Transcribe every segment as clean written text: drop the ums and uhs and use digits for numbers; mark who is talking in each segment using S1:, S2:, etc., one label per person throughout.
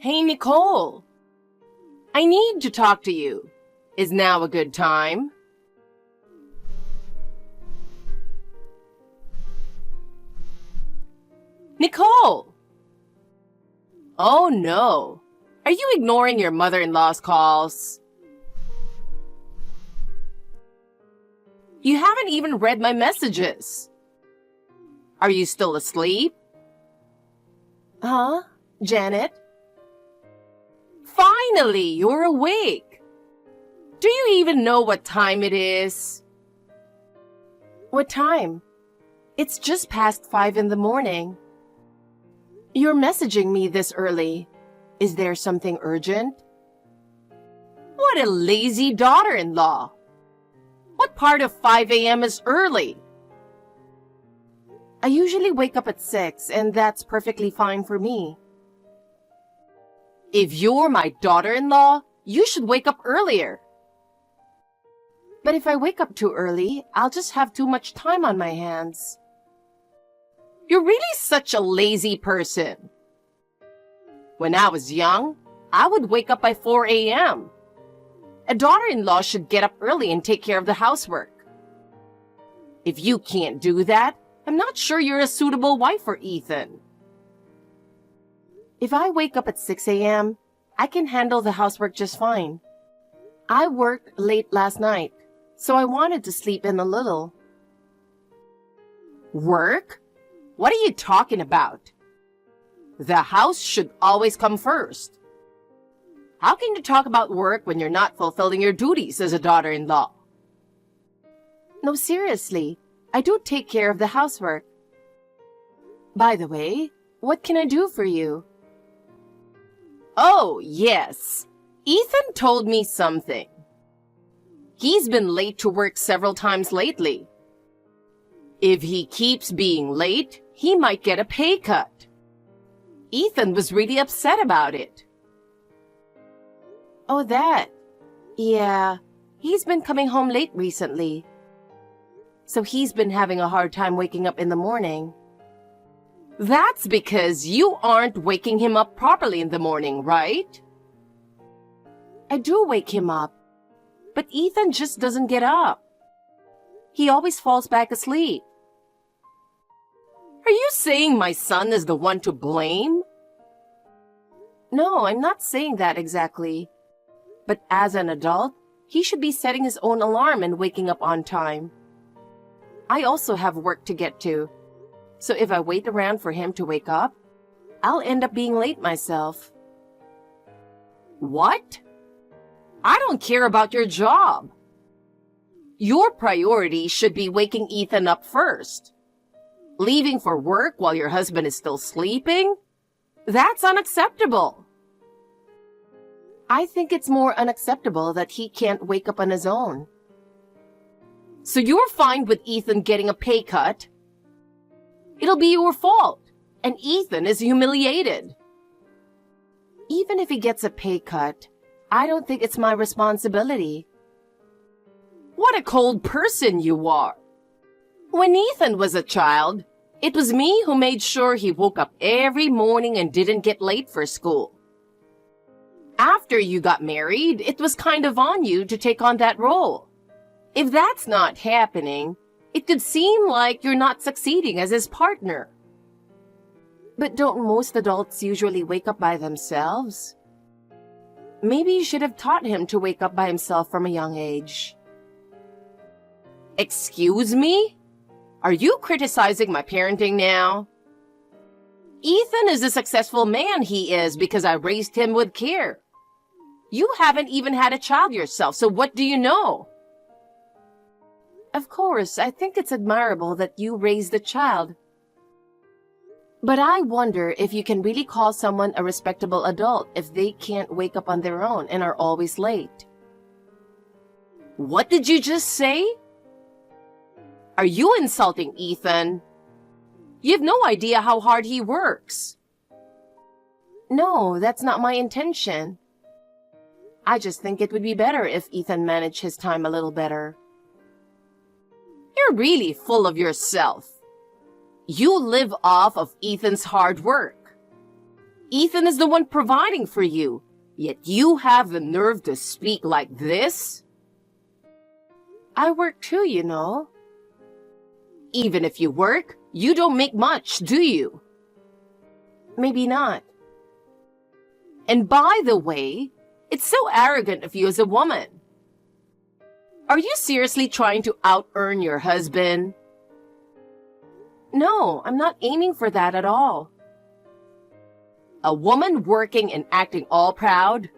S1: Hey, Nicole. I need to talk to you. Is now a good time? Nicole! Oh no. Are you ignoring your mother-in-law's calls? You haven't even read my messages. Are you still asleep? Huh? Janet? Finally, you're awake. Do you even know what time it is? What time? It's just past 5 in the morning. You're messaging me this early. Is there something urgent? What a lazy daughter-in-law. What part of 5 a.m. is early? I usually wake up at 6, and that's perfectly fine for me. If you're my daughter-in-law, you should wake up earlier. But if I wake up too early, I'll just have too much time on my hands. You're really such a lazy person. When I was young, I would wake up by 4 a.m. A daughter-in-law should get up early and take care of the housework. If you can't do that, I'm not sure you're a suitable wife for Ethan. If I wake up at 6 a.m., I can handle the housework just fine. I worked late last night, so I wanted to sleep in a little. Work? What are you talking about? The house should always come first. How can you talk about work when you're not fulfilling your duties as a daughter-in-law? No, seriously, I do take care of the housework. By the way, what can I do for you? Oh, yes. Ethan told me something. He's been late to work several times lately. If he keeps being late, he might get a pay cut. Ethan was really upset about it. Oh, that. Yeah, he's been coming home late recently. So he's been having a hard time waking up in the morning. That's because you aren't waking him up properly in the morning, right? I do wake him up, but Ethan just doesn't get up. He always falls back asleep. Are you saying my son is the one to blame? No, I'm not saying that exactly. But as an adult, he should be setting his own alarm and waking up on time. I also have work to get to. So if I wait around for him to wake up, I'll end up being late myself. What? I don't care about your job. Your priority should be waking Ethan up first. Leaving for work while your husband is still sleeping? That's unacceptable. I think it's more unacceptable that he can't wake up on his own. So you're fine with Ethan getting a pay cut? It'll be your fault, and Ethan is humiliated. Even if he gets a pay cut, I don't think it's my responsibility. What a cold person you are. When Ethan was a child, it was me who made sure he woke up every morning and didn't get late for school. After you got married, it was kind of on you to take on that role. If that's not happening, it could seem like you're not succeeding as his partner. But don't most adults usually wake up by themselves? Maybe you should have taught him to wake up by himself from a young age. Excuse me? Are you criticizing my parenting now? Ethan is the successful man he is because I raised him with care. You haven't even had a child yourself, so what do you know? Of course, I think it's admirable that you raised a child. But I wonder if you can really call someone a respectable adult if they can't wake up on their own and are always late. What did you just say? Are you insulting Ethan? You have no idea how hard he works. No, that's not my intention. I just think it would be better if Ethan managed his time a little better. You're really full of yourself. You live off of Ethan's hard work. Ethan is the one providing for you, yet you have the nerve to speak like this? I work too, you know. Even if you work, you don't make much, do you? Maybe not. And by the way, it's so arrogant of you as a woman. Are you seriously trying to out-earn your husband? No, I'm not aiming for that at all. A woman working and acting all proud?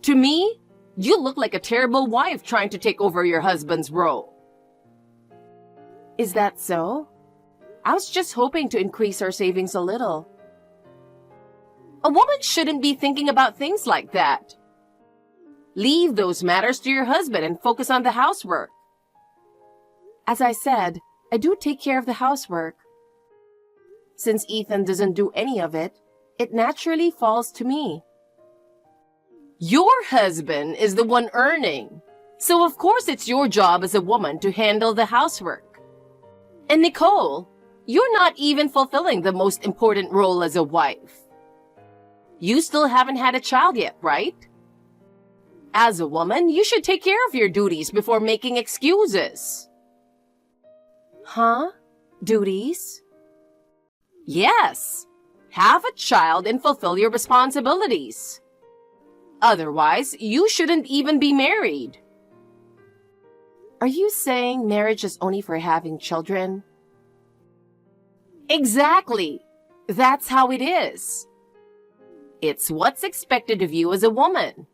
S1: To me, you look like a terrible wife trying to take over your husband's role. Is that so? I was just hoping to increase our savings a little. A woman shouldn't be thinking about things like that. Leave those matters to your husband and focus on the housework. As I said, I do take care of the housework. Since Ethan doesn't do any of it, it naturally falls to me. Your husband is the one earning, so of course it's your job as a woman to handle the housework. And Nicole, you're not even fulfilling the most important role as a wife. You still haven't had a child yet, right? As a woman, you should take care of your duties before making excuses. Huh? Duties? Yes. Have a child and fulfill your responsibilities. Otherwise, you shouldn't even be married. Are you saying marriage is only for having children? Exactly. That's how it is. It's what's expected of you as a woman.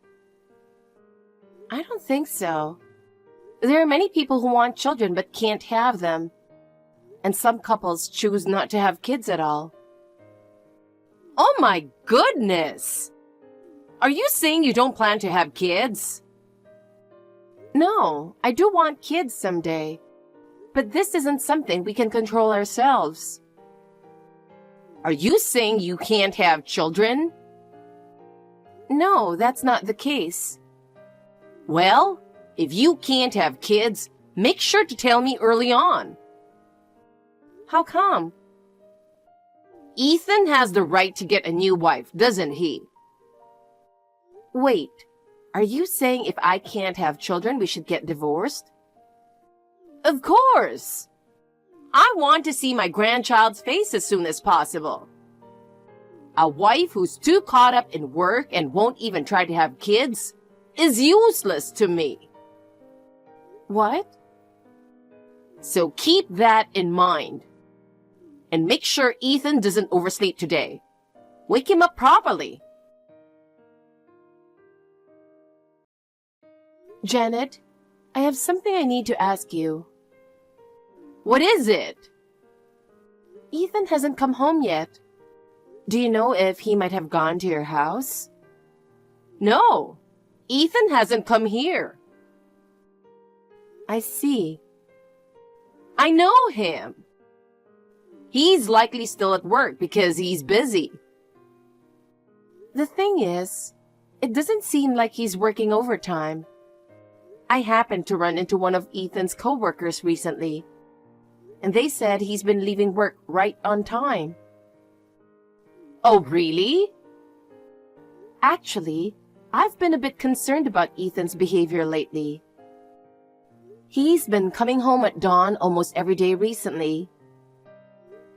S1: I don't think so. There are many people who want children but can't have them. And some couples choose not to have kids at all. Oh my goodness! Are you saying you don't plan to have kids? No, I do want kids someday. But this isn't something we can control ourselves. Are you saying you can't have children? No, that's not the case. Well, if you can't have kids, make sure to tell me early on. How come? Ethan has the right to get a new wife, doesn't he? Wait, are you saying if I can't have children, we should get divorced? Of course! I want to see my grandchild's face as soon as possible. A wife who's too caught up in work and won't even try to have kids is useless to me. What? So keep that in mind. And make sure Ethan doesn't oversleep today. Wake him up properly. Janet, I have something I need to ask you. What is it? Ethan hasn't come home yet. Do you know if he might have gone to your house? No, Ethan hasn't come here. I see. I know him. He's likely still at work because he's busy. The thing is, it doesn't seem like he's working overtime. I happened to run into one of Ethan's coworkers recently, and they said he's been leaving work right on time. Oh, really? Actually, I've been a bit concerned about Ethan's behavior lately. He's been coming home at dawn almost every day recently.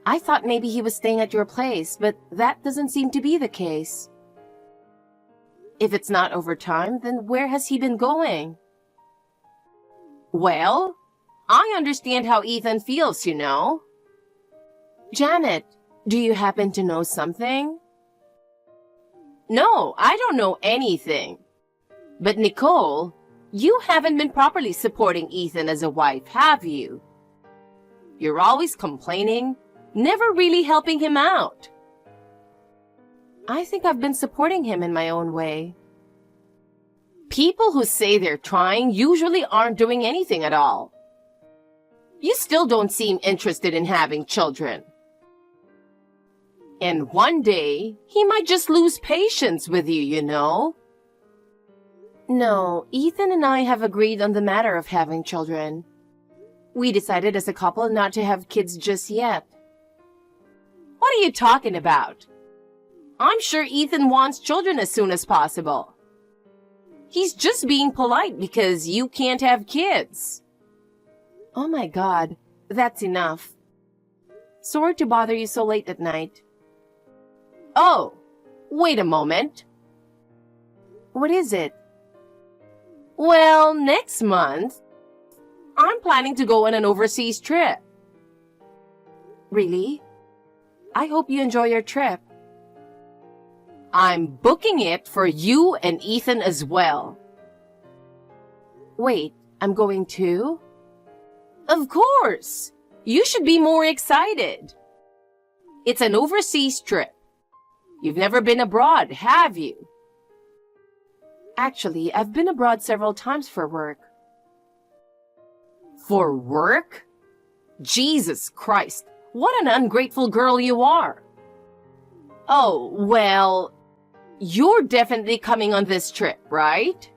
S1: I thought maybe he was staying at your place, but that doesn't seem to be the case. If it's not overtime, then where has he been going? Well, I understand how Ethan feels, you know. Janet, do you happen to know something? No, I don't know anything. But Nicole, you haven't been properly supporting Ethan as a wife, have you? You're always complaining, never really helping him out. I think I've been supporting him in my own way. People who say they're trying usually aren't doing anything at all. You still don't seem interested in having children. And one day, he might just lose patience with you, you know? No, Ethan and I have agreed on the matter of having children. We decided as a couple not to have kids just yet. What are you talking about? I'm sure Ethan wants children as soon as possible. He's just being polite because you can't have kids. Oh my God, that's enough. Sorry to bother you so late at night. Oh, wait a moment. What is it? Well, next month, I'm planning to go on an overseas trip. Really? I hope you enjoy your trip. I'm booking it for you and Ethan as well. Wait, I'm going too? Of course! You should be more excited. It's an overseas trip. You've never been abroad, have you? Actually, I've been abroad several times for work. For work? Jesus Christ, what an ungrateful girl you are. Oh, well, you're definitely coming on this trip, right?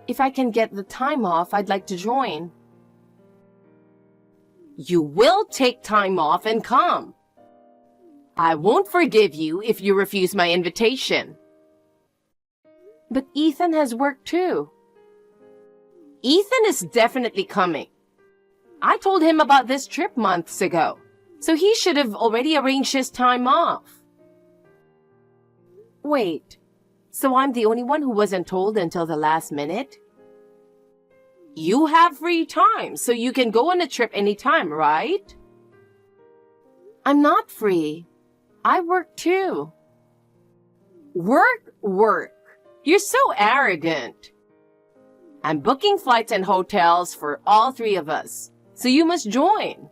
S1: If I can get the time off, I'd like to join. You will take time off and come. I won't forgive you if you refuse my invitation. But Ethan has work too. Ethan is definitely coming. I told him about this trip months ago, so he should have already arranged his time off. Wait, so I'm the only one who wasn't told until the last minute? You have free time, so you can go on a trip anytime, right? I'm not free. I work too. Work. You're so arrogant. I'm booking flights and hotels for all three of us, so you must join.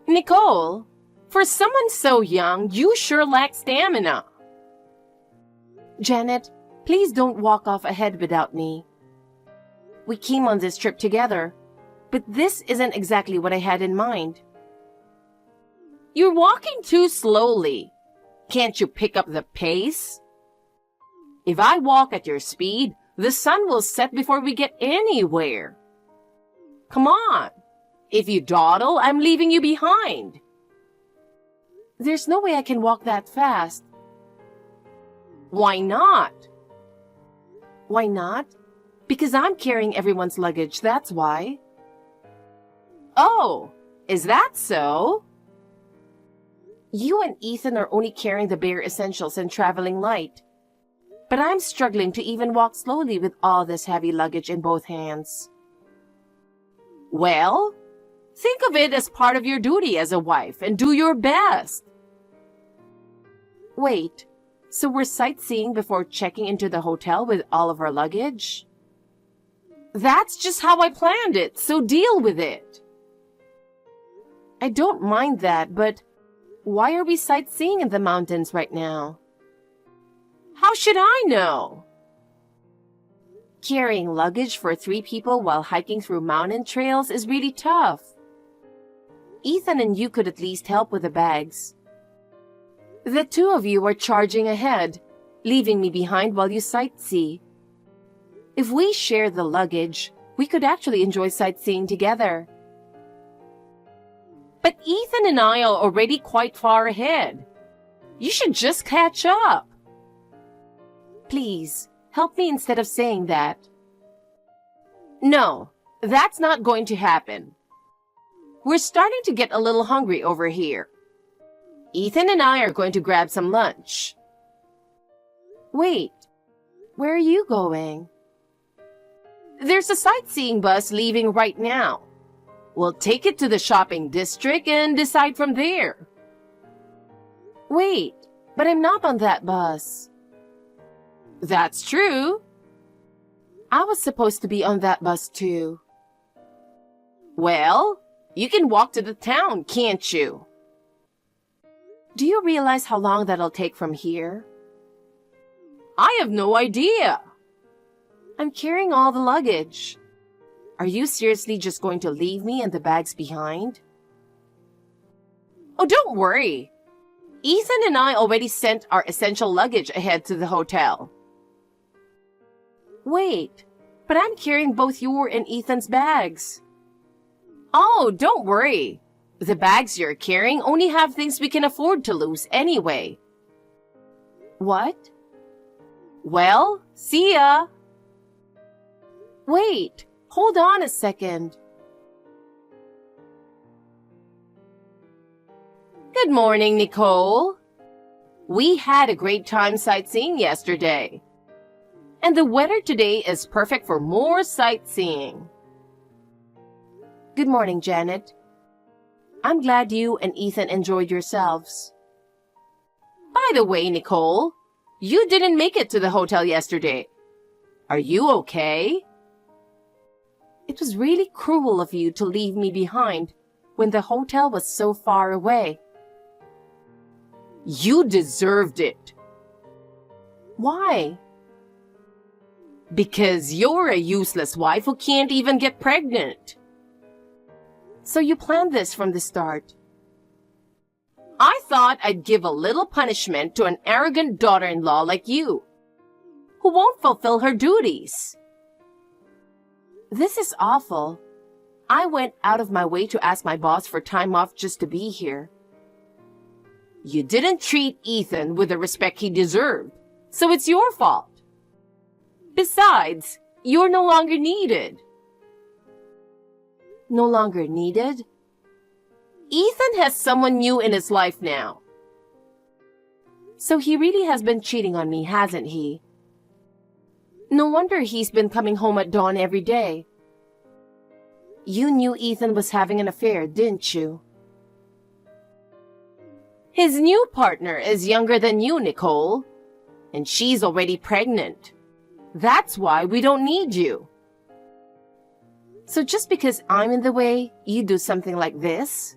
S1: Nicole, for someone so young, you sure lack stamina. Janet, please don't walk off ahead without me. We came on this trip together, but this isn't exactly what I had in mind. You're walking too slowly. Can't you pick up the pace? If I walk at your speed, the sun will set before we get anywhere. Come on. If you dawdle, I'm leaving you behind. There's no way I can walk that fast. Why not? Why not? Because I'm carrying everyone's luggage, that's why. Oh, is that so? You and Ethan are only carrying the bare essentials and traveling light. But I'm struggling to even walk slowly with all this heavy luggage in both hands. Well, think of it as part of your duty as a wife and do your best. Wait, so we're sightseeing before checking into the hotel with all of our luggage? That's just how I planned it, so deal with it. I don't mind that, but why are we sightseeing in the mountains right now? How should I know? Carrying luggage for 3 people while hiking through mountain trails is really tough. Ethan and you could at least help with the bags. The 2 of you are charging ahead, leaving me behind while you sightsee. If we share the luggage, we could actually enjoy sightseeing together. But Ethan and I are already quite far ahead. You should just catch up. Please, help me instead of saying that. No, that's not going to happen. We're starting to get a little hungry over here. Ethan and I are going to grab some lunch. Wait, where are you going? There's a sightseeing bus leaving right now. We'll take it to the shopping district and decide from there. Wait, but I'm not on that bus. That's true. I was supposed to be on that bus too. Well, you can walk to the town, can't you? Do you realize how long that'll take from here? I have no idea. I'm carrying all the luggage. Are you seriously just going to leave me and the bags behind? Oh, don't worry. Ethan and I already sent our essential luggage ahead to the hotel. Wait, but I'm carrying both your and Ethan's bags. Oh, don't worry. The bags you're carrying only have things we can afford to lose anyway. What? Well, see ya. Wait, hold on a second. Good morning, Nicole. We had a great time sightseeing yesterday. And the weather today is perfect for more sightseeing. Good morning, Janet. I'm glad you and Ethan enjoyed yourselves. By the way, Nicole, you didn't make it to the hotel yesterday. Are you okay? It was really cruel of you to leave me behind when the hotel was so far away. You deserved it. Why? Because you're a useless wife who can't even get pregnant. So you planned this from the start. I thought I'd give a little punishment to an arrogant daughter-in-law like you, who won't fulfill her duties. This is awful. I went out of my way to ask my boss for time off just to be here. You didn't treat Ethan with the respect he deserved, so it's your fault. Besides, you're no longer needed. No longer needed? Ethan has someone new in his life now. So he really has been cheating on me, hasn't he? No wonder he's been coming home at dawn every day. You knew Ethan was having an affair, didn't you? His new partner is younger than you, Nicole, and she's already pregnant. That's why we don't need you. So just because I'm in the way, you do something like this?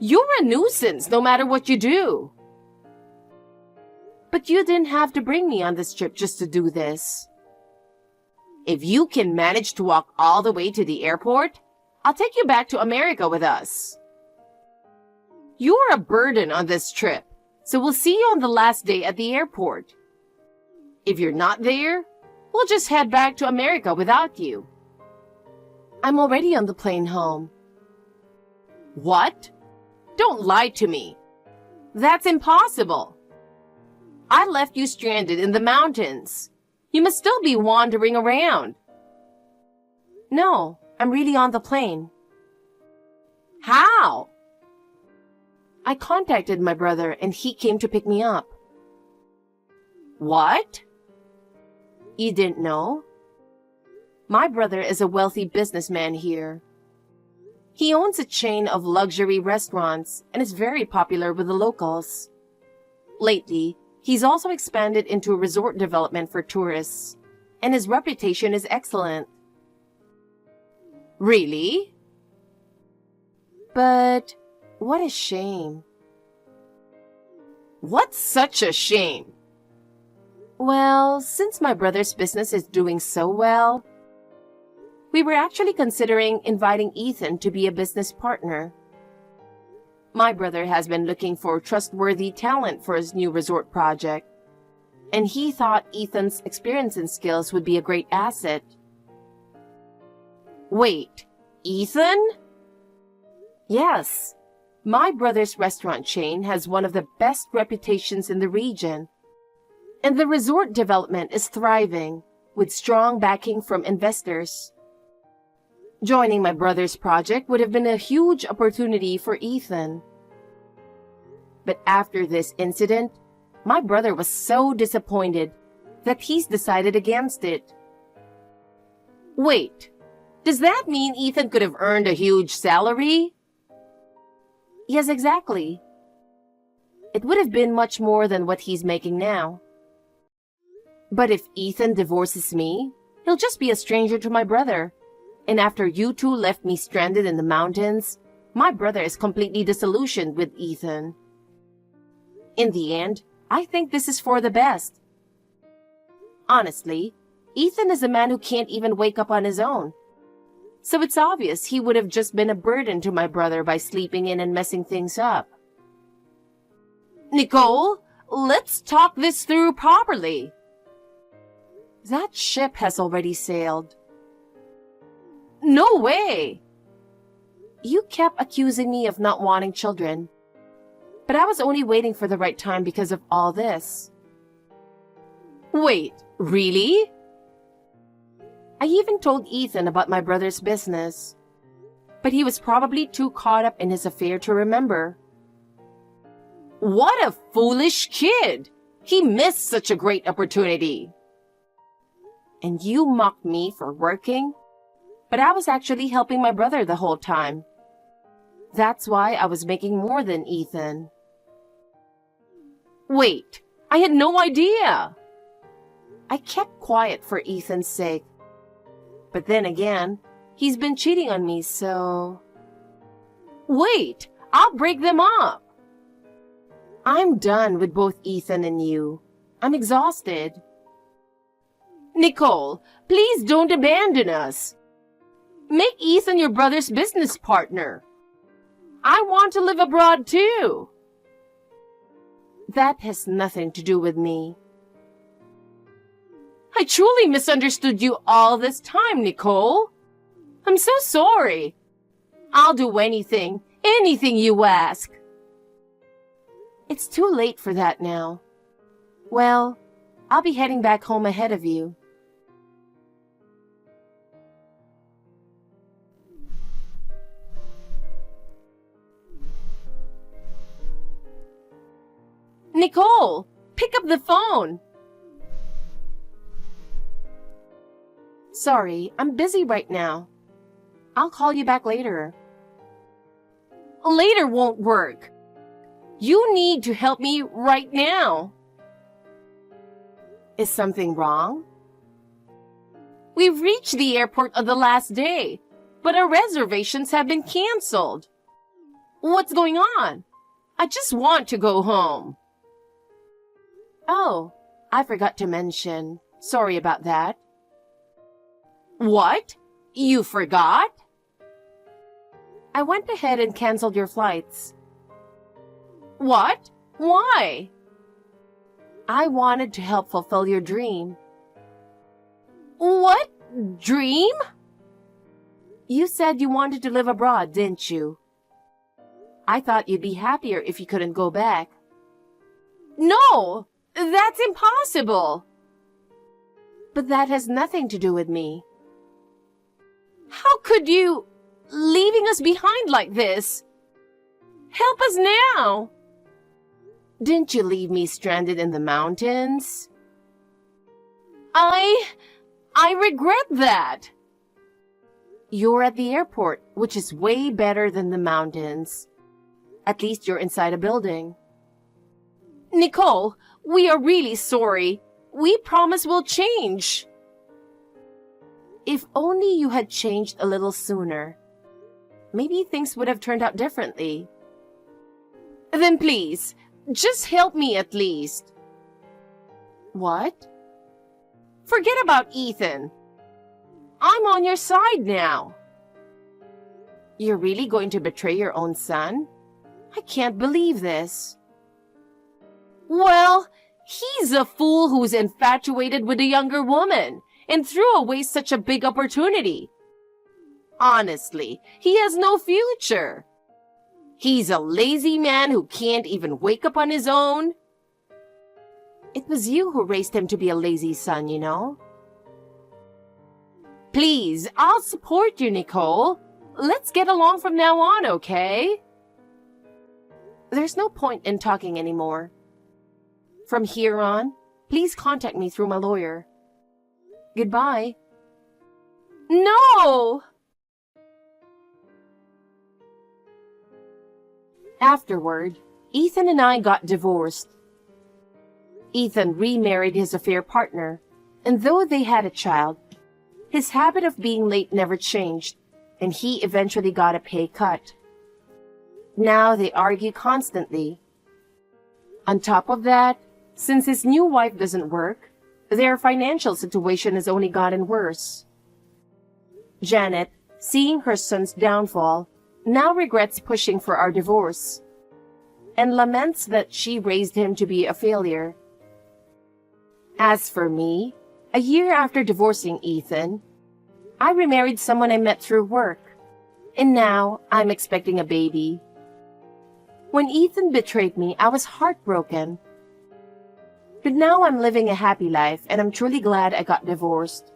S1: You're a nuisance no matter what you do. But you didn't have to bring me on this trip just to do this. If you can manage to walk all the way to the airport, I'll take you back to America with us. You're a burden on this trip, so we'll see you on the last day at the airport. If you're not there, we'll just head back to America without you. I'm already on the plane home. What? Don't lie to me. That's impossible. I left you stranded in the mountains. You must still be wandering around. No, I'm really on the plane. How? I contacted my brother and he came to pick me up. What? You didn't know? My brother is a wealthy businessman here. He owns a chain of luxury restaurants and is very popular with the locals. Lately, he's also expanded into a resort development for tourists, and his reputation is excellent. Really? But what a shame. What's such a shame? Well, since my brother's business is doing so well, we were actually considering inviting Ethan to be a business partner. My brother has been looking for trustworthy talent for his new resort project, and he thought Ethan's experience and skills would be a great asset. Wait, Ethan? Yes, my brother's restaurant chain has one of the best reputations in the region, and the resort development is thriving with strong backing from investors. Joining my brother's project would have been a huge opportunity for Ethan. But after this incident, my brother was so disappointed that he's decided against it. Wait, does that mean Ethan could have earned a huge salary? Yes, exactly. It would have been much more than what he's making now. But if Ethan divorces me, he'll just be a stranger to my brother. And after you two left me stranded in the mountains, my brother is completely disillusioned with Ethan. In the end, I think this is for the best. Honestly, Ethan is a man who can't even wake up on his own. So it's obvious he would have just been a burden to my brother by sleeping in and messing things up. Nicole, let's talk this through properly. That ship has already sailed. No way! You kept accusing me of not wanting children, but I was only waiting for the right time because of all this. Wait, really? I even told Ethan about my brother's business, but he was probably too caught up in his affair to remember. What a foolish kid! He missed such a great opportunity. And you mocked me for working, but I was actually helping my brother the whole time. That's why I was making more than Ethan. Wait, I had no idea. I kept quiet for Ethan's sake. But then again, he's been cheating on me, so... Wait, I'll break them up. I'm done with both Ethan and you. I'm exhausted. Nicole, please don't abandon us. Make Ethan your brother's business partner. I want to live abroad too. That has nothing to do with me. I truly misunderstood you all this time, Nicole. I'm so sorry. I'll do anything you ask. It's too late for that now. Well, I'll be heading back home ahead of you. Nicole, pick up the phone. Sorry, I'm busy right now. I'll call you back later. Later won't work. You need to help me right now. Is something wrong? We've reached the airport on the last day, but our reservations have been canceled. What's going on? I just want to go home. Oh, I forgot to mention. Sorry about that. What? You forgot? I went ahead and canceled your flights. What? Why? I wanted to help fulfill your dream. What dream? You said you wanted to live abroad, didn't you? I thought you'd be happier if you couldn't go back. No, that's impossible. But that has nothing to do with me. How could you, leaving us behind like this? Help us now. Didn't you leave me stranded in the mountains? I regret that. You're at the airport, which is way better than the mountains. At least you're inside a building. Nicole, we are really sorry. We promise we'll change. If only you had changed a little sooner. Maybe things would have turned out differently. Then please, just help me at least. What? Forget about Ethan. I'm on your side now. You're really going to betray your own son? I can't believe this. Well, he's a fool who's infatuated with a younger woman and threw away such a big opportunity. Honestly, he has no future. He's a lazy man who can't even wake up on his own. It was you who raised him to be a lazy son, you know. Please, I'll support you, Nicole. Let's get along from now on, okay? There's no point in talking anymore. From here on, please contact me through my lawyer. Goodbye. No! Afterward, Ethan and I got divorced. Ethan remarried his affair partner, and though they had a child, his habit of being late never changed, and he eventually got a pay cut. Now they argue constantly. On top of that, since his new wife doesn't work, their financial situation has only gotten worse. Janet, seeing her son's downfall, now regrets pushing for our divorce and laments that she raised him to be a failure. As for me, a year after divorcing Ethan, I remarried someone I met through work. And now I'm expecting a baby. When Ethan betrayed me, I was heartbroken. But now I'm living a happy life and I'm truly glad I got divorced.